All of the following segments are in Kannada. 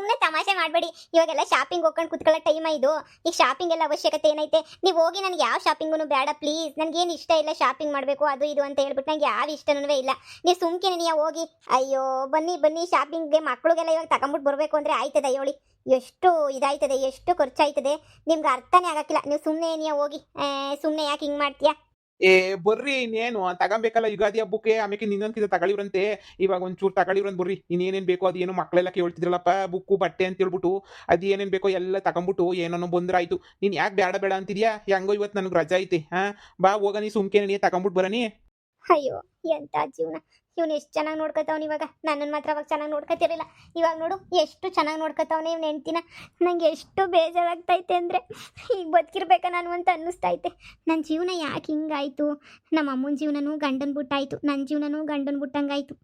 ಸುಮ್ಮನೆ ತಮಾಷೆ ಮಾಡಬೇಡಿ. ಇವಾಗೆಲ್ಲ ಶಾಪಿಂಗ್ ಹೋಗ್ಕೊಂಡು ಕುತ್ಕೊಳ್ಳೋ ಟೈಮ್ ಇದು. ಈಗ ಶಾಪಿಂಗ್ ಎಲ್ಲ ಅವಶ್ಯಕತೆ ಏನೈತೆ? ನೀವು ಹೋಗಿ, ನನಗೆ ಯಾವ ಶಾಪಿಂಗೂ ಬೇಡ ಪ್ಲೀಸ್, ನನಗೇನು ಇಷ್ಟ ಇಲ್ಲ ಶಾಪಿಂಗ್ ಮಾಡಬೇಕು ಅದು ಇದು ಅಂತ ಹೇಳ್ಬಿಟ್ಟು ನಂಗೆ ಯಾವ ಇಷ್ಟನೂ ಇಲ್ಲ. ನೀವು ಸುಮ್ಕೆ ನೀವು ಹೋಗಿ. ಅಯ್ಯೋ ಬನ್ನಿ ಬನ್ನಿ ಶಾಪಿಂಗ್ಗೆ, ಮಕ್ಳಿಗೆಲ್ಲ ಇವಾಗ ತಗೊಂಬಿಟ್ಟು ಬರಬೇಕು ಅಂದರೆ ಆಯ್ತದೆ ಹೇಳಿ? ಎಷ್ಟು ಇದಾಯ್ತದೆ, ಎಷ್ಟು ಖರ್ಚಾಯ್ತದೆ, ನಿಮ್ಗೆ ಅರ್ಥನೇ ಆಗಕ್ಕಿಲ್ಲ. ನೀವು ಸುಮ್ಮನೆ ನೀವು ಹೋಗಿ. ಸುಮ್ಮನೆ ಯಾಕೆ ಹಿಂಗೆ ಮಾಡ್ತೀಯಾ? ಏ ಬರ್ರಿ, ಇನ್ನೇನು ತಗೊಂಬೇಕಲ್ಲ ಯುಗಾದಿ ಹಬ್ಬಕ್ಕೆ, ಆಮೇಲೆ ಇನ್ನೊಂದ್ಕಿತ ತಗೊಳ್ಳಿವ್ರಂತೆ. ಇವಾಗ ಒಂಚೂರು ತಗೊಳ್ಳಿವ್ರಂತ ಬರ್ರಿ. ಇನ್ನೇನೇನು ಬೇಕೋ ಅದು ಏನು ಮಕ್ಕಳೆಲ್ಲ ಕೇಳ್ತಿದ್ರಲ್ಲಪ್ಪ, ಬುಕ್ಕು ಬಟ್ಟೆ ಅಂತ ಹೇಳ್ಬಿಟ್ಟು ಅದು ಏನೇನು ಬೇಕೋ ಎಲ್ಲ ತಗೊಂಬಿಟ್ಟು ಏನೋ ಬಂದ್ರೆ ಆಯ್ತು. ನೀನು ಯಾಕೆ ಬೇಡ ಬೇಡ ಅಂತಿದ್ಯಾ? ಹೆಂಗೋ ಇವತ್ತು ನನಗೆ ರಜಾ ಐತೆ. ಬಾ ಹೋಗ, ನೀ ಸುಮ್ಕೆ ನೀ ತಗೊಂಬಿಟ್ಟು ಬರನಿ. ಅಯ್ಯೋ ಎಂತ ಜೀವನ. ಇವ್ನು ಎಷ್ಟು ಚೆನ್ನಾಗಿ ನೋಡ್ಕೊತಾವ್ನು. ಇವಾಗ ನನ್ನನ್ನು ಮಾತ್ರ ಅವಾಗ ಚೆನ್ನಾಗಿ ನೋಡ್ಕೊತಿರಲಿಲ್ಲ. ಇವಾಗ ನೋಡು ಎಷ್ಟು ಚೆನ್ನಾಗಿ ನೋಡ್ಕೊತಾವನೆ ಇವ್ನ ಹೆಂಡ್ತಿನ. ನಂಗೆ ಎಷ್ಟು ಬೇಜಾರಾಗ್ತೈತೆ ಅಂದರೆ, ಈಗ ಬದುಕಿರ್ಬೇಕಾ ನಾನು ಅಂತ ಅನ್ನಿಸ್ತೈತೆ. ನನ್ನ ಜೀವನ ಯಾಕೆ ಹಿಂಗಾಯ್ತು? ನಮ್ಮ ಅಮ್ಮನ ಜೀವನನೂ ಗಂಡನ ಬಿಟ್ಟಾಯ್ತು, ನನ್ನ ಜೀವನನೂ ಗಂಡನ ಬಿಟ್ಟಂಗಾಯ್ತು.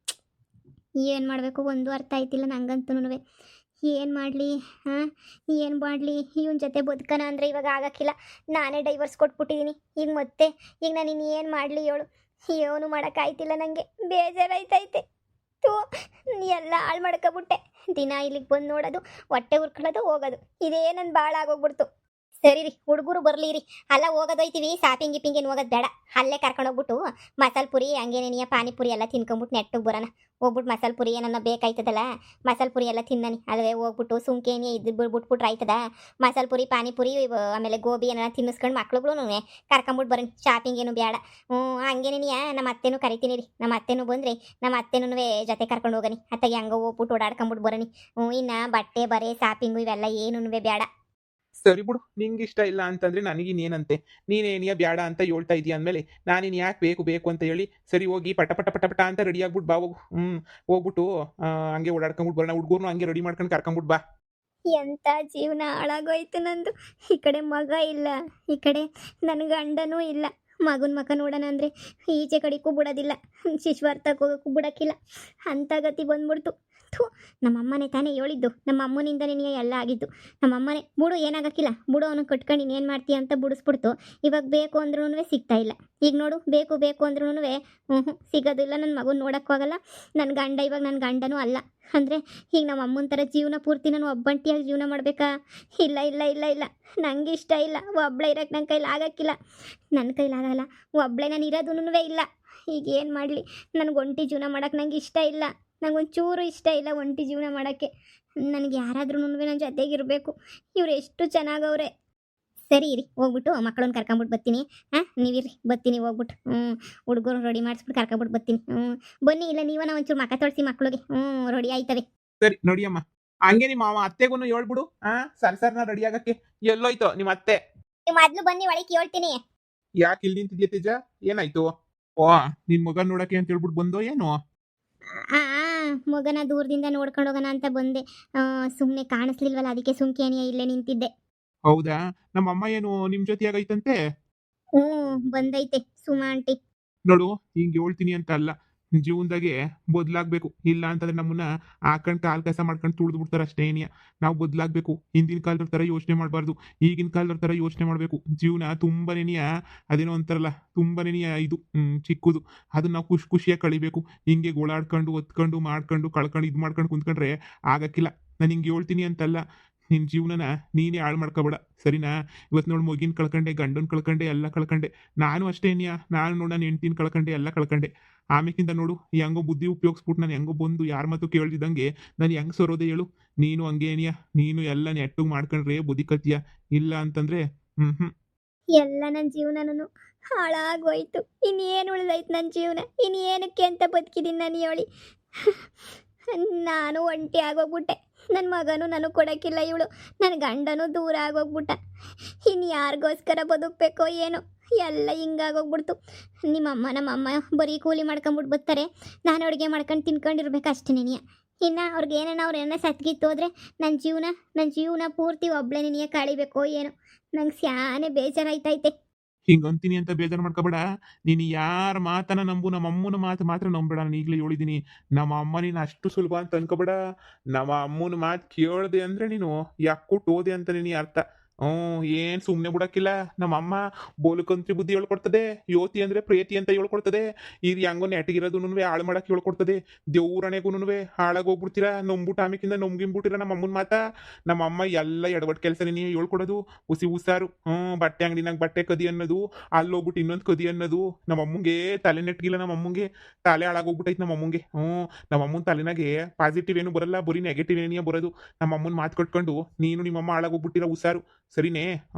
ಏನು ಮಾಡಬೇಕು ಒಂದು ಅರ್ಥ ಆಯ್ತಿಲ್ಲ ನಂಗಂತೂ. ಏನು ಮಾಡಲಿ? ಏನು ಮಾಡಲಿ? ಇವನ ಜೊತೆ ಬದುಕನ ಅಂದರೆ ಇವಾಗ ಆಗಕ್ಕಿಲ್ಲ. ನಾನೇ ಡೈವರ್ಸ್ ಕೊಟ್ಬಿಟ್ಟಿದ್ದೀನಿ. ಈಗ ನಾನು ಇನ್ನೇನು ಮಾಡಲಿ ಹೇಳು? ಏನು ಮಾಡೋಕ್ಕಾಯ್ತಿಲ್ಲ, ನನಗೆ ಬೇಜಾರಾಯ್ತೈತೆ. ತೂ, ಎಲ್ಲ ಹಾಳು ಮಾಡ್ಕೊಬಿಟ್ಟೆ. ದಿನ ಇಲ್ಲಿಗೆ ಬಂದು ನೋಡೋದು, ಹೊಟ್ಟೆ ಉರ್ಕೊಳ್ಳೋದು, ಹೋಗೋದು, ಇದೇ ನನ್ನ ಭಾಳ ಆಗೋಗ್ಬಿಡ್ತು. ಸರಿ ರೀ, ಹುಡುಗರು ಬರಲಿ ರೀ. ಅಲ್ಲ ಹೋಗೋದೋಯ್ತೀವಿ, ಶಾಪಿಂಗ್ ಗಿಪಿಂಗ್ ಏನು ಹೋಗೋದು ಬೇಡ. ಅಲ್ಲೇ ಕರ್ಕೊಂಡೋಗ್ಬಿಟ್ಟು ಮಸಾಲೆ ಪುರಿ ಹಂಗೇನೇನಿಯ ಪಾನಿಪುರಿ ಎಲ್ಲ ತಿನ್ಕೊಂಬಿಟ್ಟು ನೆಟ್ಟಿಗೆ ಬರೋಣ. ಹೋಗ್ಬಿಟ್ಟು ಮಸಾಲೆ ಪುರಿ ಏನನ್ನ ಬೇಕಾಯ್ತದಲ್ಲ, ಮಸಾಲೆ ಪುರಿ ಎಲ್ಲ ತಿನ್ನನಿ. ಅಲ್ಲವೇ ಹೋಗ್ಬಿಟ್ಟು ಸುಮ್ಕೇನಿ ಇದು ಬಿಟ್ಬಿಟ್ರೆ ಆಯ್ತದ. ಮಸಾಲೆ ಪುರಿ ಪಾನಿಪುರಿ ಆಮೇಲೆ ಗೋಬಿ ಏನಾರ ತಿನ್ನಿಸ್ಕೊಂಡು ಮಕ್ಳುಗಳು ಕರ್ಕೊಂಬಿಟ್ಟು ಬರೋಣ. ಶಾಪಿಂಗ್ ಏನು ಬೇಡ. ಹಂಗೇನೇನಿಯ ನಮ್ಮ ಅತ್ತೆನೂ ಕರಿತೀನಿ ರೀ. ನಮ್ಮ ಅತ್ತೆನೂ ಬಂದರೆ ನಮ್ಮ ಅತ್ತೆನೂ ಜೊತೆ ಕರ್ಕೊಂಡು ಹೋಗನಿ. ಅತ್ತಾಗ ಹೆಂಗೋ ಹೋಗ್ಬಿಟ್ಟು ಓಡಾಡ್ಕೊಂಬಿಟ್ಟು ಬರೋನಿ. ಇನ್ನು ಬಟ್ಟೆ ಬರೆ ಶಾಪಿಂಗು ಇವೆಲ್ಲ ಏನೂ ಬೇಡ. ಸರಿ ಬಿಡು, ನಿಂಗೆ ಇಷ್ಟ ಇಲ್ಲ ಅಂತಂದ್ರೆ ನನಗಿನ್ನೇನಂತೆ? ನೀನೇನಿಯ ಬೇಡ ಅಂತ ಹೇಳ್ತಾ ಇದೀಯ ಅಂದಮೇಲೆ ನಾನಿನ್ ಯಾಕೆ ಬೇಕು ಬೇಕು ಅಂತ ಹೇಳಿ? ಸರಿ ಹೋಗಿ ಪಟ ಪಟ ಪಟ ಪಟ ಅಂತ ರೆಡಿ ಆಗ್ಬಿಟ್ಟು ಬಾ ಹೋಗು. ಹೋಗ್ಬಿಟ್ಟು ಹಂಗೆ ಓಡಾಡ್ಕೊಂಬಿಟ್ಟು ಬರೋಣ. ಹುಡುಗರ್ನು ಹಂಗೆ ರೆಡಿ ಮಾಡ್ಕೊಂಡು ಕರ್ಕೊಂಬಿಟ್ಟು ಬಾ. ಎಂಥ ಜೀವನ ಹಾಳಾಗೋಯ್ತು ನಂದು. ಈ ಕಡೆ ಮಗ ಇಲ್ಲ, ಈ ಕಡೆ ನನ್ನ ಗಂಡನೂ ಇಲ್ಲ. ಮಗನ ಮಕ ನೋಡೋಣ ಅಂದರೆ ಈಚೆ ಕಡೆಗೂ ಬಿಡೋದಿಲ್ಲ, ಶಿಶ್ವಾರ್ಥಕ್ಕೆ ಹೋಗೋಕ್ಕೂ ಬಿಡೋಕ್ಕಿಲ್ಲ. ಅಂಥ ಗತಿ ಬಂದ್ಬಿಡ್ತು. ಥೂ, ನಮ್ಮಮ್ಮನೇ ತಾನೇ ಹೇಳಿದ್ದು. ನಮ್ಮ ಅಮ್ಮನಿಂದನೇ ನೀ ಎಲ್ಲ ಆಗಿದ್ದು. ನಮ್ಮಮ್ಮನೇ ಬಿಡು, ಏನಾಗಕ್ಕಿಲ್ಲ ಬಿಡು, ಅವನು ಕಟ್ಕೊಂಡು ಇನ್ನೇನು ಮಾಡ್ತೀಯ ಅಂತ ಬಿಡಿಸ್ಬಿಡ್ತು. ಇವಾಗ ಬೇಕು ಅಂದ್ರೂ ಸಿಗ್ತಾ ಇಲ್ಲ. ಈಗ ನೋಡು, ಬೇಕು ಬೇಕು ಅಂದ್ರೂ ಸಿಗೋದಿಲ್ಲ. ನನ್ನ ಮಗನ ನೋಡೋಕ್ಕೂ ಆಗಲ್ಲ. ನನ್ನ ಗಂಡ ಇವಾಗ ನನ್ನ ಗಂಡನೂ ಅಲ್ಲ. ಅಂದರೆ ಈಗ ನಮ್ಮ ಅಮ್ಮನ ಥರ ಜೀವನ ಪೂರ್ತಿ ನಾನು ಒಬ್ಬಂಟಿಯಾಗಿ ಜೀವನ ಮಾಡಬೇಕಾ? ಇಲ್ಲ ಇಲ್ಲ ಇಲ್ಲ ಇಲ್ಲ, ನನಗೆ ಇಷ್ಟ ಇಲ್ಲ. ಒಬ್ಬಳೇ ಇರೋಕ್ಕೆ ನನ್ನ ಕೈಲಿ ಆಗೋಕ್ಕಿಲ್ಲ. ನನ್ನ ಕೈಲಾಗಲ್ಲ. ಒಬ್ಬಳೇ ನಾನು ಇರೋದೂ ಇಲ್ಲ. ಈಗ ಏನು ಮಾಡಲಿ? ನನಗೆ ಒಂಟಿ ಜೀವನ ಮಾಡೋಕ್ಕೆ ನಂಗೆ ಇಷ್ಟ ಇಲ್ಲ. ನಂಗೊಂಚೂರು ಇಷ್ಟ ಇಲ್ಲ ಒಂಟಿ ಜೀವನ ಮಾಡೋಕ್ಕೆ. ನನಗೆ ಯಾರಾದ್ರೂ ನನ್ನ ಜೊತೆಗಿರಬೇಕು. ಇವ್ರು ಎಷ್ಟು ಚೆನ್ನಾಗವ್ರೆ. ಸರಿ ಇರಿ, ಹೋಗ್ಬಿಟ್ಟು ಮಕ್ಕಳನ್ನ ಕರ್ಕೊಂಬಿಟ್ಟು ಬರ್ತೀನಿ. ನೀವಿರಿ, ಬರ್ತೀನಿ ಹೋಗ್ಬಿಟ್ಟು. ಹುಡುಗರು ರೆಡಿ ಮಾಡಿಸ್ಬಿಟ್ಟು ಕರ್ಕೊಂಬಿಟ್ಟು ಬರ್ತೀನಿ. ಬನ್ನಿ, ಇಲ್ಲ ನೀವನ್ನ ಒಂಚೂರು ಮಕ್ಕ ತೊಳಿಸಿ ಮಕ್ಕಳಿಗೆ. ರೆಡಿ ಆಯ್ತವೆ. ಸರಿ ನಡಿಯಮ್ಮ. ಹಂಗೆ ನಿಮ್ಮ ಅತ್ತೆಗೂ ಹೇಳ್ಬಿಡು. ಸರ್ನ ರೆಡಿ ಆಗಕ್ಕೆ. ಎಲ್ಲೋಯ್ತು ನಿಮ್ಮ ಅತ್ತೆ? ನೀವು ಮೊದಲು ಬನ್ನಿ, ಒಳಗೆ ಹೇಳ್ತೀನಿ. ಯಾಕೆ ಇಲ್ಲಿ ನಿಂತಿದ್ಯಾ ತೇಜ? ಏನಾಯ್ತು? ಓ, ನಿನ್ ಮಗನ್ ನೋಡಕ್ಕೆ ಅಂತ ಹೇಳ್ಬಿಟ್ಟು ಬಂದೋ ಏನು? ಆ ಮಗನ ದೂರದಿಂದ ನೋಡ್ಕೊಂಡು ಹೋಗೋಣ ಅಂತ ಬಂದೆ. ಸುಮ್ಮನೆ ಕಾಣಿಸ್ಲಿಲ್ವಲ್ಲ, ಅದಕ್ಕೆ ಸುಮ್ಕೇನಿಯ ಇಲ್ಲೇ ನಿಂತಿದ್ದೆ. ಹೌದಾ? ನಮ್ಮ ಅಮ್ಮ ಏನು ನಿಮ್ ಜೊತೆ ಆಗೈತಂತೆ? ಬಂದೈತೆ ಸುಮಾ ಆಂಟಿ. ನೋಡು, ಹಿಂಗೆ ಹೇಳ್ತೀನಿ ಅಂತ ಅಲ್ಲ, ಜೀವನದಾಗೆ ಬದಲಾಗಬೇಕು. ಇಲ್ಲ ಅಂತಂದ್ರೆ ನಮ್ಮನ್ನ ಹಾಕೊಂಡು ಕಾಲ್ ಕಸ ಮಾಡ್ಕೊಂಡು ತುಳಿದು ಬಿಡ್ತಾರೆ ಅಷ್ಟೇ. ಏನಿಯ ನಾವು ಬದಲಾಗಬೇಕು. ಹಿಂದಿನ ಕಾಲದ ಥರ ಯೋಚನೆ ಮಾಡಬಾರ್ದು, ಈಗಿನ ಕಾಲದ ಥರ ಯೋಚನೆ ಮಾಡಬೇಕು. ಜೀವನ ತುಂಬಾನೇನಿಯ ಅದೇನೋ ಅಂತಾರಲ್ಲ, ತುಂಬಾನೇನಿಯ ಇದು ಚಿಕ್ಕದು. ಅದನ್ನ ನಾವು ಖುಷಿಯಾಗಿ ಕಳಿಬೇಕು. ಹಿಂಗೆ ಗೋಳಾಡ್ಕೊಂಡು ಒತ್ಕೊಂಡು ಮಾಡ್ಕೊಂಡು ಕಳ್ಕೊಂಡು ಇದು ಮಾಡ್ಕೊಂಡು ಕುಂತ್ಕೊಂಡ್ರೆ ಆಗಕ್ಕಿಲ್ಲ. ನಾನು ಹಿಂಗೆ ಹೇಳ್ತೀನಿ ಅಂತಲ್ಲ, ನಿನ್ನ ಜೀವನನ ನೀನೇ ಹಾಳು ಮಾಡ್ಕೋಬೇಡ, ಸರಿನಾ? ಇವತ್ತು ನೋಡಿ, ಮಗಿನ ಕಳ್ಕೊಂಡೆ, ಗಂಡನ ಕಳ್ಕೊಂಡೆ, ಎಲ್ಲ ಕಳ್ಕೊಂಡೆ. ನಾನು ಅಷ್ಟೇ ಏನಿಯ, ನಾನು ನೋಡ ನನ್ನ ಹೆಂಡ್ತಿನ ಕಳ್ಕೊಂಡೆ, ಎಲ್ಲ ಕಳ್ಕೊಂಡೆ. ಆಮೇಕಿಂತ ನೋಡು, ಹೆಂಗೋ ಬುದ್ಧಿ ಉಪಯೋಗಿಸ್ಬಿಟ್ಟು ನಾನು ಹೆಂಗೋ ಬಂದು ಯಾರ ಮಾತು ಕೇಳ್ದಿದ್ದಂಗೆ ನಾನು ಹೆಂಗೆ ಸರೋದೆ ಹೇಳು? ನೀನು ಹಂಗೆ ಏನಿಯ, ನೀನು ಎಲ್ಲ ನೆಟ್ಟು ಮಾಡ್ಕೊಂಡ್ರೆ ಬುದ್ಧಿ ಕತ್ತೀಯ. ಇಲ್ಲ ಅಂತಂದ್ರೆ ಎಲ್ಲ ನನ್ನ ಜೀವನನೂ ಹಾಳಾಗೋಯ್ತು. ಇನ್ನೇನು ಉಳಿದೈತೆ ನನ್ನ ಜೀವನ? ಇನ್ನೇನಕ್ಕೆ ಅಂತ ಬದುಕಿದ್ದೀನಿ ನಾನು ಹೇಳಿ? ನಾನು ಒಂಟಿ ಆಗೋಗ್ಬಿಟ್ಟೆ. ನನ್ನ ಮಗನೂ ನನಗೆ ಕೊಡೋಕ್ಕಿಲ್ಲ ಇವಳು. ನನ್ನ ಗಂಡನೂ ದೂರ ಆಗೋಗ್ಬಿಟ್ಟ. ಇನ್ನು ಯಾರಿಗೋಸ್ಕರ ಬದುಕಬೇಕೋ ಏನೋ, ಎಲ್ಲ ಹಿಂಗಾಗೋಗ್ಬಿಡ್ತು. ನಮ್ಮಮ್ಮ ಬರೀ ಕೂಲಿ ಮಾಡ್ಕೊಂಬಿಟ್ಟು ಬರ್ತಾರೆ. ನಾನು ಅಡುಗೆ ಮಾಡ್ಕೊಂಡು ತಿನ್ಕೊಂಡಿರ್ಬೇಕು ಅಷ್ಟೇ ನೆನೆಯ. ಇನ್ನು ಅವ್ರಿಗೆ ಅವ್ರೇನ ಸತ್ಗಿತ್ತು ಹೋದ್ರೆ ನನ್ನ ಜೀವನ ಪೂರ್ತಿ ಒಬ್ಳೆ ನೆನೆಯ ಕಳಿಬೇಕೋ ಏನೋ. ನಂಗೆ ಸ್ಯಾನೆ ಬೇಜಾರಾಯ್ತೈತೆ. ಹಿಂಗೆ ಅಂತೀನಿ ಅಂತ ಬೇಜಾರು ಮಾಡ್ಕೋಬೇಡ. ನೀನು ಯಾರ ಮಾತನ್ನ ನಂಬು, ನಮ್ಮ ಅಮ್ಮನ ಮಾತು ಮಾತ್ರ ನಂಬೇಡ. ನಾನು ಈಗಲೇ ಹೇಳಿದ್ದೀನಿ, ನಮ್ಮ ಅಮ್ಮ ನೀನು ಅಷ್ಟು ಸುಲಭ ಅಂತ ಅನ್ಕೋಬೇಡ. ನಮ್ಮ ಅಮ್ಮನ ಮಾತು ಕೇಳಿದೆ ಅಂದರೆ ನೀನು ಯಾಕುಟ್ಟು ಹೋದೆ ಅಂತ ನೀನು ಅರ್ಥ. ಏನ್ ಸುಮ್ನೆ ಬಿಡಕ್ಕಿಲ್ಲ. ನಮ್ಮಮ್ಮ ಬೋಲುಕಂತ್ರಿ ಬುದ್ಧಿ ಹೇಳ್ಕೊಡ್ತದೆ. ಯೋತಿ ಅಂದ್ರೆ ಪ್ರೇತಿ ಅಂತ ಹೇಳ್ಕೊಡ್ತದೆ. ಇದು ಹೆಂಗೋ ನೆಟ್ಟಗಿರೋದೂನುವೆ ಹಾಳು ಮಾಡಕ್ ಹೇಳ್ಕೊಡ್ತದೆ. ದೇವ್ರಣೆಗೂನುವೆ ಹಾಳಾಗಿ ಹೋಗ್ಬಿಡ್ತೀರಾ. ನಂಬುಟ್ಟು ಆಮೇಕಿಂದ ನಂಬ್ಗಿಂಬಿಟ್ಟಿರ ನಮ್ಮಮ್ಮನ ಮಾತ. ನಮ್ಮಮ್ಮ ಎಲ್ಲ ಎಡವಟ್ ಕೆಲಸ ನೀ ಹೇಳ್ಕೊಡೋದು. ಹುಸಿ ಹುಸಾರು. ಬಟ್ಟೆ ಅಂಗಡಿನಾಗ ಬಟ್ಟೆ ಕದಿ ಅನ್ನೋದು, ಅಲ್ಲಿ ಹೋಗ್ಬಿಟ್ಟು ಇನ್ನೊಂದು ಕದಿ ಅನ್ನೋದು. ನಮ್ಮಮ್ಮಂಗೆ ತಲೆ ನೆಟ್ಗಿಲ್ಲ. ನಮ್ಮಮ್ಮಂಗೆ ತಲೆ ಹಾಳಾಗೋಗ್ಬಿಟ್ಟೈತೆ ನಮ್ಮಮ್ಮಂಗೆ. ನಮ್ಮಮ್ಮನ ತಲೆನಾಗೆ ಪಾಸಿಟಿವ್ ಏನು ಬರಲ್ಲ, ಬರೀ ನೆಗೆಟಿವ್ ಏನಿಯ ಬರೋದು. ನಮ್ಮಮ್ಮನ ಮಾತು ಕಟ್ಕೊಂಡು ನೀನು ನಿಮ್ಮಮ್ಮ ಹಾಳಾಗೋಗ್ಬಿಟ್ಟಿರ ಹುಷಾರು. ಸರಿನೇ?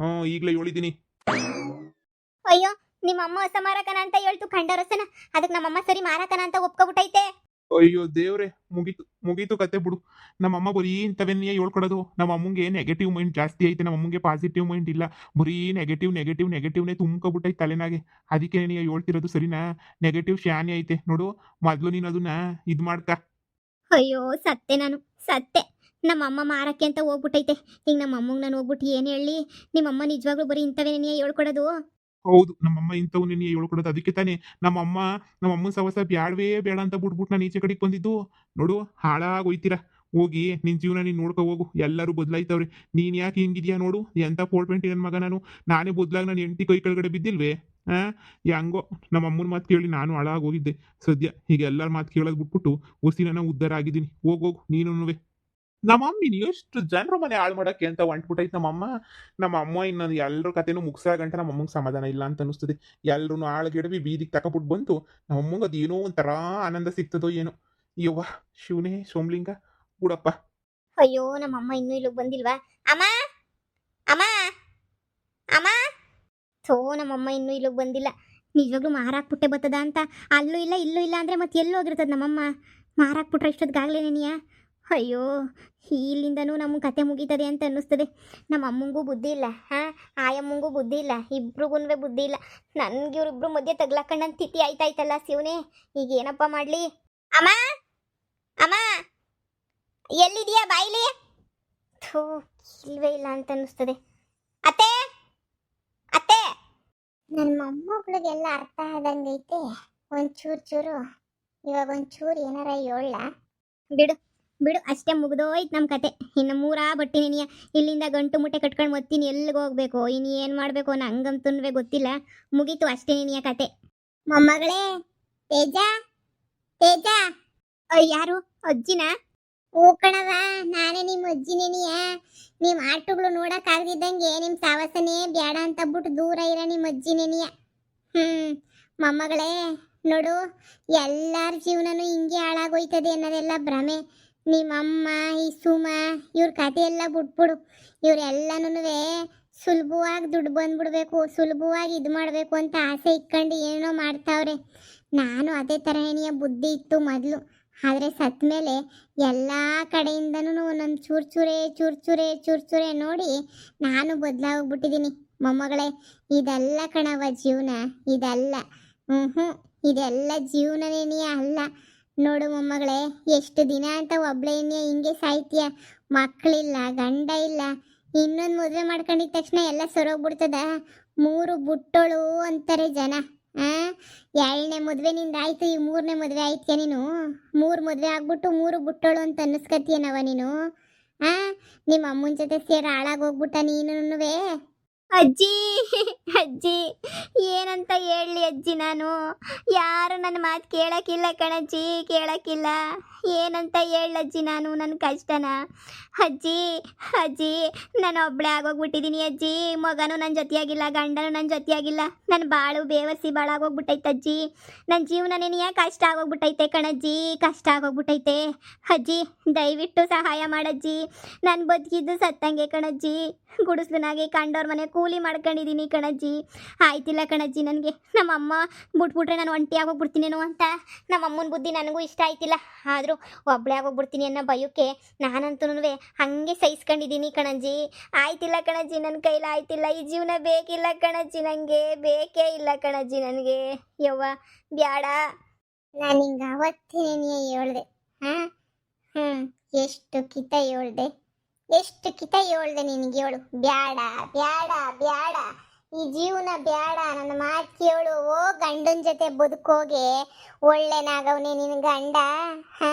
ಈಗಲೇ ಹೇಳಿದ್ದೀನಿ. ಅಯ್ಯೋ ನಿಮ್ಮ ಅಮ್ಮ ಹೊಸ ಮಾರಕನ ಅಂತ ಹೇಳ್ತು ಕಂಡರಸನ. ಅದಕ್ಕೆ ನಮ್ಮಮ್ಮ ಸರಿ ಮಾರಕನ ಅಂತ ಒಪ್ಕೊಬಿಟ್ಟೈತೆ. ಅಯ್ಯೋ ದೇವ್ರೆ, ಮುಗೀತು ಮುಗೀತು ಕತೆ ಬಿಡು. ನಮ್ಮಮ್ಮ ಬರೀ ಇಂಥವನ್ನೇ ಹೇಳ್ಕೊಡೋದು. ನಮ್ಮ ಅಮ್ಮಂಗೆ ನೆಗೆಟಿವ್ ಮೈಂಡ್ ಜಾಸ್ತಿ ಐತೆ. ನಮ್ಮಮ್ಮಂಗೆ ಪಾಸಿಟಿವ್ ಮೈಂಡ್ ಇಲ್ಲ. ಬರೀ ನೆಗೆಟಿವ್ನೇ ತುಂಬ್ಕೊಬಿಟ್ಟೈತೆ ತಲೆನಾಗೆ. ಅದಕ್ಕೆ ನೀನು ಹೇಳ್ತಿರೋದು ಸರಿನಾ? ನೆಗೆಟಿವ್ ಶಾನೆ ಐತೆ ನೋಡು. ಮೊದಲು ನೀನು ಅದನ್ನ ಇದು ಮಾಡ್ಕ. ಅಯ್ಯೋ ಸತ್ತೆ ನಾನು ಸತ್ತೆ. ನಮ್ಮಮ್ಮ ಮಾರಕ್ಕೆ ಅಂತ ಹೋಗ್ಬಿಟ್ಟೈತೆ. ಈಗ ನಮ್ಮಮ್ಮಂಗೆ ನಾನು ಹೋಗ್ಬಿಟ್ಟು ಏನು ಹೇಳಿ? ನಿಮ್ಮಮ್ಮ ನಿಜವಾಗ್ಲೂ ಬರೀ ಇಂಥವೇನೇ ಹೇಳ್ಕೊಡೋದು? ಹೌದು, ನಮ್ಮಮ್ಮ ಇಂಥವ್ನೇ ನೀ ಹೇಳ್ಕೊಡೋದು. ಅದಕ್ಕೆ ತಾನೇ ನಮ್ಮಮ್ಮನ ಸವಸ ಬ್ಯಾಡವೇ ಬೇಡ ಅಂತ ಬಿಟ್ಬಿಟ್ಟು ನಾನು ಈಚೆ ಕಡೆಗೆ ಬಂದಿದ್ದು. ನೋಡು, ಹಾಳಾಗೋಯ್ತೀರ. ಹೋಗಿ ನಿನ್ ಜೀವನ ನೀನು ನೋಡ್ಕೊ ಹೋಗು. ಎಲ್ಲರೂ ಬದಲಾಯ್ತವ್ರೆ. ನೀನ್ ಯಾಕೆ ಹಿಂಗಿದ್ಯಾ ನೋಡು. ಎಂತ 420 ನನ್ನ ಮಗ ನಾನು. ನಾನೇ ಬದಲಾಗಿ ನಾನು ಹೆಂಡತಿ ಕೈ ಕೆಳಗಡೆ ಬಿದ್ದಿಲ್ವೇ? ಹೆಂಗೋ ನಮ್ಮಮ್ಮನ ಮಾತು ಕೇಳಿ ನಾನು ಹಾಳಾಗೋಗಿದ್ದೆ. ಸದ್ಯ ಈಗ ಎಲ್ಲರ ಮಾತು ಕೇಳೋದು ಬಿಟ್ಬಿಟ್ಟು ಉಸಿರನ್ನ ಉದ್ಧಾರ ಆಗಿದ್ದೀನಿ. ಹೋಗೋಗು ನೀನುವೆ. ನಮ್ಮಮ್ಮಿ ಎಷ್ಟು ಜನರ ಮನೆ ಹಾಳು ಮಾಡಕ್ಕೆ ಅಂತ ಹೊಂಟ್ಬಿಟ್ಟೈತೆ ನಮ್ಮಮ್ಮ. ನಮ್ಮಮ್ಮ ಇನ್ನೊಂದು ಎಲ್ಲರ ಕತೆನೂ ಮುಗಿಸಾಗಂಟ ನಮ್ಮಮ್ಮಂಗೆ ಸಮಾಧಾನ ಇಲ್ಲ ಅಂತ ಅನಿಸ್ತದೆ. ಎಲ್ಲರೂ ಆಳ್ಗೆಡವಿ ಬೀದಿಗೆ ತಕೊಬಿಟ್ಟು ಬಂತು. ನಮ್ಮಮ್ಮಂಗೆ ಅದು ಏನೋ ಒಂಥರ ಆನಂದ ಸಿಗ್ತದೋ ಏನೋ. ಯವ್ವ ಶಿವನೇ ಸೋಮ್ಲಿಂಗ ಬಿಡಪ್ಪ. ಅಯ್ಯೋ ನಮ್ಮಮ್ಮ ಇನ್ನೂ ಇಲ್ಲಿಗೆ ಬಂದಿಲ್ವಾ? ಅಮ್ಮ ಅಮ್ಮ ಅಮ್ಮ ನಮ್ಮಮ್ಮ ಇನ್ನೂ ಇಲ್ಲಿಗೆ ಬಂದಿಲ್ಲ. ನಿಜವಾಗ್ಲೂ ಮಾರಾಕ್ಬಿಟ್ಟೆ ಬರ್ತದ ಅಂತ. ಅಲ್ಲೂ ಇಲ್ಲ ಇಲ್ಲೂ ಇಲ್ಲ ಅಂದರೆ ಮತ್ತೆ ಎಲ್ಲೂ ಹೋಗಿರ್ತದ ನಮ್ಮಮ್ಮ. ಮಾರಾಕ್ಬಿಟ್ರೆ ಇಷ್ಟೊತ್ತಿಗಾಗಲೇ ನೀನಿಯ. ಅಯ್ಯೋ ಇಲ್ಲಿಂದನೂ ನಮ್ಮ ಕತೆ ಮುಗೀತದೆ ಅಂತ ಅನ್ನಿಸ್ತದೆ. ನಮ್ಮ ಅಮ್ಮಂಗೂ ಬುದ್ಧಿ ಇಲ್ಲ, ಆಯಮ್ಮಂಗೂ ಬುದ್ಧಿ ಇಲ್ಲ, ಇಬ್ರಿಗೂ ಬುದ್ಧಿ ಇಲ್ಲ. ನನ್ಗೆ ಇವ್ರಿಬ್ರು ಮಧ್ಯೆ ತಗ್ಲಾಕೊಂಡಂತ ತಿಥಿ ಆಯ್ತಾಯ್ತಲ್ಲ ಶಿವನೇ. ಈಗ ಏನಪ್ಪ ಮಾಡಲಿ? ಅಮ್ಮ ಅಮ್ಮ ಎಲ್ಲಿದೆಯಾ ಬಾಯಿಲಿ? ಥೂ ಇಲ್ವೇ ಇಲ್ಲ ಅಂತ ಅನ್ನಿಸ್ತದೆ. ಅತ್ತೆ ಅತ್ತೆ, ನನ್ನ ಮೊಮ್ಮಗಳಿಗೆಲ್ಲ ಅರ್ಥ ಆದಂಗೈತೆ. ಒಂಚೂರು ಇವಾಗ ಒಂಚೂರು ಏನಾರ ಹೇಳ. ಬಿಡು ಬಿಡು, ಅಷ್ಟೇ ಮುಗ್ದೋಯ್ತು ನಮ್ಮ ಕತೆ. ಇನ್ನು ಮೂರಾ ಬಟ್ಟಿ ನೀನಿಯ. ಇಲ್ಲಿಂದ ಗಂಟು ಮುಟ್ಟೆ ಕಟ್ಕೊಂಡು ಮತ್ತೀನಿ ಎಲ್ಲಿಗೆ ಹೋಗ್ಬೇಕು, ಇನ್ನು ಏನು ಮಾಡಬೇಕು ನಂಗಂತೂ ಗೊತ್ತಿಲ್ಲ. ಮುಗೀತು ಅಷ್ಟೇ ನೀನಿಯ ಕತೆ. ಮೊಮ್ಮಗಳೇ, ತೇಜ ತೇಜ. ಯಾರು? ಅಜ್ಜಿನ? ಹೂ ಕಣವ, ನಾನೇ ನಿಮ್ಮ ಅಜ್ಜಿನೇನಿಯ. ನಿಮ್ಮ ಆಟಗಳು ನೋಡಕ್ ಆಗದಿದ್ದಂಗೆ ನಿಮ್ಮ ಸಾವಸನೇ ಬೇಡ ಅಂತ ಬಿಟ್ಟು ದೂರ ಇರೋ ನಿಮ್ಮ ಅಜ್ಜಿನೇನಿಯ. ಮೊಮ್ಮಗಳೇ ನೋಡು, ಎಲ್ಲರ ಜೀವನನೂ ಹಿಂಗೆ ಹಾಳಾಗೋಯ್ತದೆ ಅನ್ನೋದೆಲ್ಲ ಭ್ರಮೆ. ನಿಮ್ಮಮ್ಮ ಈ ಸುಮ ಇವ್ರ ಕತೆ ಎಲ್ಲ ಬಿಟ್ಬಿಡು. ಇವರೆಲ್ಲನೂ ಸುಲಭವಾಗಿ ದುಡ್ಡು ಬಂದ್ಬಿಡ್ಬೇಕು, ಸುಲಭವಾಗಿ ಇದು ಮಾಡಬೇಕು ಅಂತ ಆಸೆ ಇಟ್ಕೊಂಡು ಏನೋ ಮಾಡ್ತಾವ್ರೆ. ನಾನು ಅದೇ ಥರ ಏನಿಯ ಬುದ್ಧಿ ಇತ್ತು ಮೊದಲು. ಆದರೆ ಸತ್ತ ಮೇಲೆ ಎಲ್ಲ ಕಡೆಯಿಂದನೂ ಒಂದೊಂದು ಚೂರು ಚೂರೇ ನೋಡಿ ನಾನು ಬದಲಾಗೋಗ್ಬಿಟ್ಟಿದ್ದೀನಿ. ಮೊಮ್ಮಗಳೇ, ಇದೆಲ್ಲ ಕಣವ ಜೀವನ, ಇದೆಲ್ಲ ಇದೆಲ್ಲ ಜೀವನನೇನಿಯ ಅಲ್ಲ. ನೋಡು ಮೊಮ್ಮಗಳೇ, ಎಷ್ಟು ದಿನ ಅಂತ ಒಬ್ಳೇನಿಯ ಹಿಂಗೆ ಸಾಯ್ತೀಯ. ಮಕ್ಕಳಿಲ್ಲ, ಗಂಡ ಇಲ್ಲ, ಇನ್ನೊಂದು ಮದುವೆ ಮಾಡ್ಕೊಂಡಿದ ತಕ್ಷಣ ಎಲ್ಲ ಸರೋಗ್ಬಿಡ್ತದ. 3 ಬುಟ್ಟೋಳು ಅಂತಾರೆ ಜನ. 2ನೇ ಮದುವೆ ನಿಂದ ಆಯ್ತು, ಈ 3ನೇ ಮದುವೆ ಆಯ್ತೀಯ ನೀನು? 3 ಮದುವೆ ಆಗ್ಬಿಟ್ಟು 3 ಬುಟ್ಟೋಳು ಅಂತ ಅನ್ನಿಸ್ಕತೀಯನವ ನೀನು? ನಿಮ್ಮ ಅಮ್ಮನ ಜೊತೆ ಸೇರಿ ಹಾಳಾಗೋಗ್ಬಿಟ್ಟ ನೀನುವೆ. ಅಜ್ಜಿ ಅಜ್ಜಿ ಏನಂತ ಹೇಳಲಿ ಅಜ್ಜಿ? ನಾನು ಯಾರು ನನ್ನ ಮಾತು ಕೇಳಕ್ಕಿಲ್ಲ ಕಣಜ್ಜಿ, ಕೇಳಕ್ಕಿಲ್ಲ. ಏನಂತ ಹೇಳಜ್ಜಿ ನಾನು ನನ್ನ ಕಷ್ಟನ? ಅಜ್ಜಿ ಅಜ್ಜಿ ನಾನು ಒಬ್ಬಳೇ ಆಗೋಗ್ಬಿಟ್ಟಿದ್ದೀನಿ ಅಜ್ಜಿ. ಮಗನೂ ನನ್ನ ಜೊತೆಯಾಗಿಲ್ಲ, ಗಂಡನೂ ನನ್ನ ಜೊತೆಯಾಗಿಲ್ಲ. ನನ್ನ ಬಾಳು ಬೇವಸಿ ಬಾಳಾಗೋಗ್ಬಿಟ್ಟೈತೆ ಅಜ್ಜಿ. ನನ್ನ ಜೀವನನೇ ಕಷ್ಟ ಆಗೋಗ್ಬಿಟ್ಟೈತೆ ಕಣಜ್ಜಿ, ಕಷ್ಟ ಆಗೋಗ್ಬಿಟ್ಟೈತೆ. ಅಜ್ಜಿ ದಯವಿಟ್ಟು ಸಹಾಯ ಮಾಡಜ್ಜಿ. ನಾನು ಬದುಕಿದ್ದು ಸತ್ತಂಗೆ ಕಣಜ್ಜಿ. ಗುಡಿಸ್ಲುನಾಗೆ ಕಂಡೋರ್ ಮನೆ ಕೂಲಿ ಮಾಡ್ಕೊಂಡಿದ್ದೀನಿ ಕಣಜ್ಜಿ. ಆಯ್ತಿಲ್ಲ ಕಣಜ್ಜಿ ನನಗೆ. ನಮ್ಮಮ್ಮ ಬಿಟ್ಬಿಟ್ರೆ ನಾನು ಒಂಟಿ ಆಗೋಗ್ಬಿಡ್ತೀನೇನೋ ಅಂತ ನಮ್ಮಮ್ಮನ ಬುದ್ಧಿ ನನಗೂ ಇಷ್ಟ ಆಯ್ತಿಲ್ಲ. ಆದರೂ ಒಬ್ಬಳೇ ಆಗೋಗ್ಬಿಡ್ತೀನಿ ಅನ್ನೋ ಭಯಕ್ಕೆ ನಾನಂತೂ ಹಾಗೆ ಸಹಿಸ್ಕೊಂಡಿದ್ದೀನಿ ಕಣಜ್ಜಿ. ಆಯ್ತಿಲ್ಲ ಕಣಜ್ಜಿ, ನನ್ನ ಕೈಲಿ ಆಯ್ತಿಲ್ಲ. ಈ ಜೀವನ ಬೇಕಿಲ್ಲ ಕಣಜ್ಜಿ, ನನಗೆ ಬೇಕೇ ಇಲ್ಲ ಕಣಜ್ಜಿ ನನಗೆ. ಯವ್ವ ಬ್ಯಾಡ. ನಾನು ಹಿಂಗೆ ಅವತ್ತೇನೇ ಹೇಳ್ದೆ. ಎಷ್ಟು ಕಿತ ಹೇಳ್ದೆ, ಎಷ್ಟು ಕಿತ ಹೇಳ್ದೆ ನಿನಗೆ. ಹೇಳು, ಬ್ಯಾಡ ಬ್ಯಾಡ ಬ್ಯಾಡ. ಈ ಜೀವನ ಬೇಡ, ನನ್ನ ಮಾತು ಕೇಳು. ಓ ಗಂಡನ ಜೊತೆ ಬದುಕೋಗೆ. ಒಳ್ಳೆನಾಗವ್ನೆ ನಿನ್ ಗಂಡ. ಹಾ,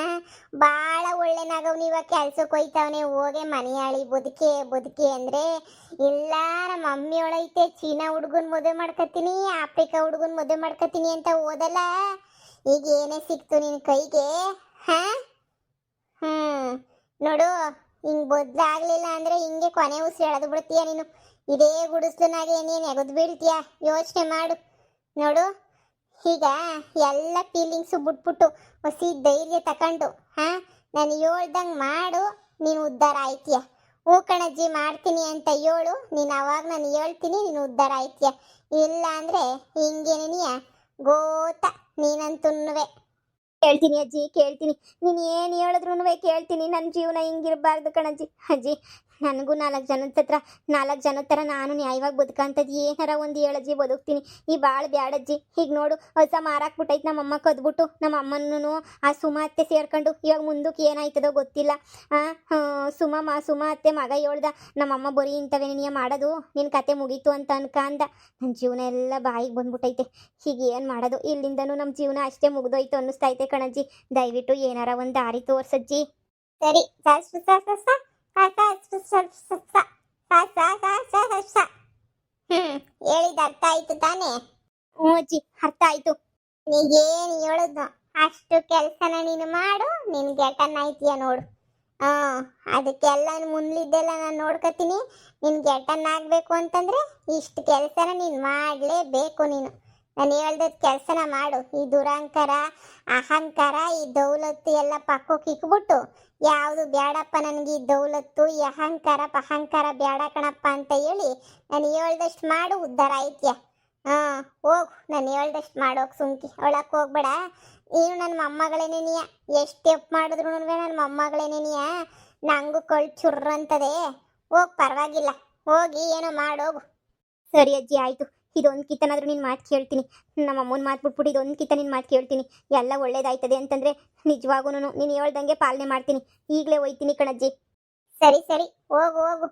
ಬಾಳ ಒಳ್ಳೆನಾಗವ್ನಿ. ಇವಾಗ ಕೆಲ್ಸಕ್ಕೆ ಹೋಯ್ತವನೆ. ಹೋಗೆ ಮನೆಯಾಳಿ ಬದುಕೆ ಬದುಕೆ ಅಂದ್ರೆ ಇಲ್ಲ. ನಮ್ಮ ಮಮ್ಮಿ ಒಳೈತೆ ಚೀನಾ ಹುಡುಗನ್ ಮದುವೆ ಮಾಡ್ಕತೀನಿ, ಆಫ್ರಿಕಾ ಹುಡುಗನ್ ಮದುವೆ ಮಾಡ್ಕತೀನಿ ಅಂತ ಓದಲ್ಲ. ಈಗ ಏನೇ ಸಿಕ್ತು ನಿನ್ ಕೈಗೆ? ಹಾ, ನೋಡು, ಹಿಂಗ್ ಬದ್ಲಾಗ್ಲಿಲ್ಲ ಅಂದ್ರೆ ಹಿಂಗೆ ಕೊನೆ ಉಸಿರು ಎಳೆದು ಬಿಡ್ತೀಯ ನೀನು. ಇದೇ ಗುಡಿಸ್ಲನಾಗೆ ನೀನು ಎಗದ್ ಬೀಳ್ತೀಯ. ಯೋಚನೆ ಮಾಡು. ನೋಡು, ಈಗ ಎಲ್ಲ ಫೀಲಿಂಗ್ಸು ಬಿಟ್ಬಿಟ್ಟು ಹೊಸಿ ಧೈರ್ಯ ತಕೊಂಡು ನಾನು ಹೇಳ್ದಂಗೆ ಮಾಡು, ನೀನು ಉದ್ಧಾರ ಆಯ್ತೀಯ. ಹೂ ಕಣಜ್ಜಿ ಮಾಡ್ತೀನಿ ಅಂತ ಹೇಳು, ನೀನು ಅವಾಗ ನಾನು ಹೇಳ್ತೀನಿ, ನೀನು ಉದ್ಧಾರ ಆಯ್ತೀಯ. ಇಲ್ಲ ಅಂದ್ರೆ ಹಿಂಗೆ ನೀನಿಯ ಗೋತ ನೀನಂತುನ್ನುವೆ. ಕೇಳ್ತೀನಿ ಅಜ್ಜಿ, ಕೇಳ್ತೀನಿ. ನೀನು ಏನು ಹೇಳಿದ್ರು ಕೇಳ್ತೀನಿ. ನನ್ನ ಜೀವನ ಹಿಂಗಿರಬಾರ್ದು ಕಣಜ್ಜಿ. ಅಜ್ಜಿ, ನನಗೂ ನಾಲ್ಕು ಜನದ ಥರ ನಾನು ನ್ಯಾಯವಾಗಿ ಬದುಕಂಥದ್ದು ಏನಾರ ಒಂದು ಹೇಳಜ್ಜಿ, ಬದುಕ್ತೀನಿ. ಈ ಭಾಳ ಬ್ಯಾಡಜ್ಜಿ. ಈಗ ನೋಡು, ಹೊಸ ಮಾರಾಕ್ಬಿಟ್ಟೈತೆ ನಮ್ಮಮ್ಮ ಕದ್ಬಿಟ್ಟು. ನಮ್ಮ ಅಮ್ಮನೂ ಆ ಸುಮಾ ಅತ್ತೆ ಸೇರ್ಕೊಂಡು ಇವಾಗ ಮುಂದಕ್ಕೆ ಏನಾಯ್ತದೋ ಗೊತ್ತಿಲ್ಲ. ಸುಮಾ ಅತ್ತೆ ಮಗ ಹೇಳ್ದ, ನಮ್ಮಮ್ಮ ಬರೀ ಇಂಥವೇ ನೀನು ಮಾಡೋದು, ನಿನ್ನ ಕತೆ ಮುಗೀತು ಅಂತ ಅನ್ಕಂದ. ನನ್ನ ಜೀವನ ಎಲ್ಲ ಬಾಯಿಗೆ ಬಂದ್ಬಿಟ್ಟೈತೆ. ಹೀಗೆ ಏನು ಮಾಡೋದು? ಇಲ್ಲಿಂದನೂ ನಮ್ಮ ಜೀವನ ಅಷ್ಟೇ ಮುಗ್ದೋಯ್ತು ಅನ್ನಿಸ್ತೈತೆ ಕಣಜ್ಜಿ. ದಯವಿಟ್ಟು ಏನಾರ ಒಂದು ದಾರಿ ತೋರ್ಸಜ್ಜಿ. ಸರಿ, ಹೇಳಿದ ಅರ್ಥ ಆಯ್ತು ತಾನೇ? ಹ್ಞೂ ಅಜ್ಜಿ, ಅರ್ಥ ಆಯ್ತು. ನೀಗೇನು ಹೇಳಿದ್ನು ಅಷ್ಟು ಕೆಲಸನ ನೀನು ಮಾಡು, ನಿನ್ ಗೆಟನ್ ಆಯ್ತೀಯ ನೋಡು. ಅದಕ್ಕೆಲ್ಲ ಮುಂದ್ಲಿದ್ದೆಲ್ಲ ನಾನು ನೋಡ್ಕೊತೀನಿ. ನಿನ್ ಗೆಟನ್ ಆಗ್ಬೇಕು ಅಂತಂದ್ರೆ ಇಷ್ಟು ಕೆಲಸನ ನೀನು ಮಾಡಲೇಬೇಕು. ನಾನು ಹೇಳ್ದ ಕೆಲಸನ ಮಾಡು. ಈ ದುರಹಂಕಾರ, ಅಹಂಕಾರ, ಈ ದೌಲತ್ತು ಎಲ್ಲ ಪಕ್ಕಕ್ಕೆ ಇಕ್ಬಿಟ್ಟು, ಯಾವುದು ಬೇಡಪ್ಪ ನನಗೆ ಈ ದೌಲತ್ತು, ಈ ಅಹಂಕಾರ ಬೇಡ ಕಣಪ್ಪ ಅಂತ ಹೇಳಿ ನಾನು ಹೇಳ್ದಷ್ಟು ಮಾಡು, ಉದ್ಧಾರ ಆಯ್ತೀಯ. ಹೋಗು, ನಾನು ಹೇಳ್ದಷ್ಟು ಮಾಡೋಕೆ ಸುಮ್ಕಿ. ಒಳಕ್ಕೆ ಹೋಗ್ಬೇಡ. ನೀನು ನನ್ನ ಮೊಮ್ಮಗಳೇನೇನಿಯ. ಎಷ್ಟು ಎಪ್ ಮಾಡಿದ್ರು ನನ್ನ ಮೊಮ್ಮಗಳೇನೇನಿಯ. ನಂಗೂ ಕಳ್ ಚುರ್ರಂತದೆ. ಹೋಗಿ, ಪರವಾಗಿಲ್ಲ, ಹೋಗಿ ಏನೋ ಮಾಡೋಗು. ಸರಿ ಅಜ್ಜಿ, ಆಯಿತು. ಇದೊಂದು ಕಿತ್ತನಾದ್ರೂ ನಿನ್ನ ಮಾತು ಕೇಳ್ತೀನಿ. ನಮ್ಮ ಅಮ್ಮನ ಮಾತು ಬಿಟ್ಬಿಟ್ಟು ಇದೊಂದು ಕಿತ್ತ ನಿನ್ನ ಮಾತು ಕೇಳ್ತೀನಿ. ಎಲ್ಲ ಒಳ್ಳೇದಾಯ್ತದೆ ಅಂತಂದರೆ ನಿಜವಾಗೂ ನೀನು ಹೇಳ್ದಂಗೆ ಪಾಲನೆ ಮಾಡ್ತೀನಿ. ಈಗಲೇ ಹೋಯ್ತೀನಿ ಕಣಜ್ಜಿ. ಸರಿ, ಹೋಗು.